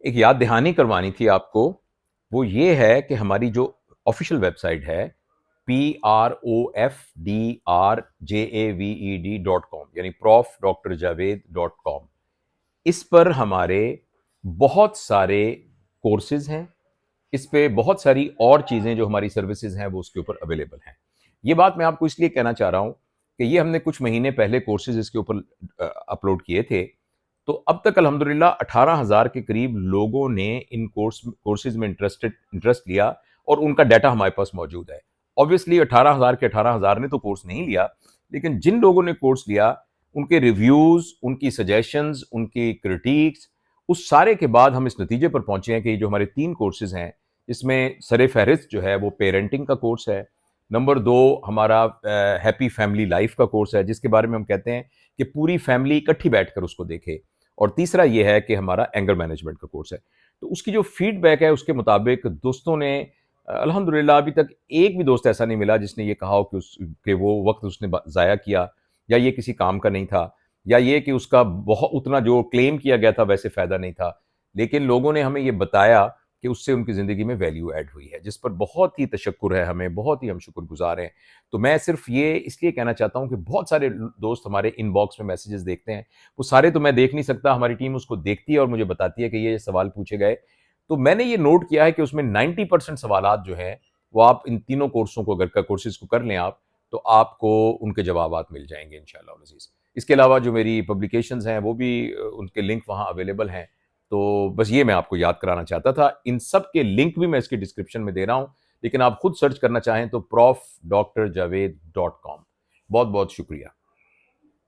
ایک یاد دہانی کروانی تھی آپ کو، وہ یہ ہے کہ ہماری جو آفیشیل ویب سائٹ ہے PROFDRJAVED.com، یعنی profdrjaved.com، اس پر ہمارے بہت سارے کورسز ہیں، اس پہ بہت ساری اور چیزیں جو ہماری سروسز ہیں وہ اس کے اوپر اویلیبل ہیں۔ یہ بات میں آپ کو اس لیے کہنا چاہ رہا ہوں کہ یہ ہم نے کچھ مہینے پہلے کورسز اس کے اوپر اپلوڈ کیے تھے، تو اب تک الحمدللہ 18,000 کے قریب لوگوں نے ان کورسز میں انٹرسٹ لیا، اور ان کا ڈیٹا ہمارے پاس موجود ہے۔ آبویسلی 18,000 کے 18,000 نے تو کورس نہیں لیا، لیکن جن لوگوں نے کورس لیا ان کے ریویوز، ان کی سجیشنز، ان کی کرٹیکس، اس سارے کے بعد ہم اس نتیجے پر پہنچے ہیں کہ یہ جو ہمارے 3 کورسز ہیں، اس میں سر فہرست جو ہے وہ پیرنٹنگ کا کورس ہے، نمبر 2 ہمارا ہیپی فیملی لائف کا کورس ہے، جس کے بارے میں ہم کہتے ہیں کہ پوری فیملی اکٹھی بیٹھ کر اس کو دیکھے، اور تیسرا یہ ہے کہ ہمارا اینگر مینجمنٹ کا کورس ہے۔ تو اس کی جو فیڈ بیک ہے اس کے مطابق دوستوں نے الحمدللہ ابھی تک ایک بھی دوست ایسا نہیں ملا جس نے یہ کہا ہو کہ وہ وقت اس نے ضائع کیا، یا یہ کسی کام کا نہیں تھا، یا یہ کہ اس کا بہت اتنا جو کلیم کیا گیا تھا ویسے فائدہ نہیں تھا، لیکن لوگوں نے ہمیں یہ بتایا کہ اس سے ان کی زندگی میں ویلیو ایڈ ہوئی ہے، جس پر بہت ہی تشکر ہے، ہمیں بہت ہی ہم شکر گزار ہیں۔ تو میں صرف یہ اس لیے کہنا چاہتا ہوں کہ بہت سارے دوست ہمارے ان باکس میں میسیجز دیکھتے ہیں، وہ سارے تو میں دیکھ نہیں سکتا، ہماری ٹیم اس کو دیکھتی ہے اور مجھے بتاتی ہے کہ یہ سوال پوچھے گئے، تو میں نے یہ نوٹ کیا ہے کہ اس میں 90% سوالات جو ہیں وہ آپ ان تینوں کورسوں کو اگر کورسز کو کر لیں آپ، تو آپ کو ان کے جوابات مل جائیں گے انشاءاللہ العزیز۔ اس کے علاوہ جو میری پبلیکیشنز ہیں وہ بھی ان کے لنک وہاں اویلیبل ہیں، تو بس یہ میں آپ کو یاد کرانا چاہتا تھا۔ ان سب کے لنک بھی میں اس کے ڈسکرپشن میں دے رہا ہوں، لیکن آپ خود سرچ کرنا چاہیں تو profdrjaved.com۔ بہت بہت شکریہ۔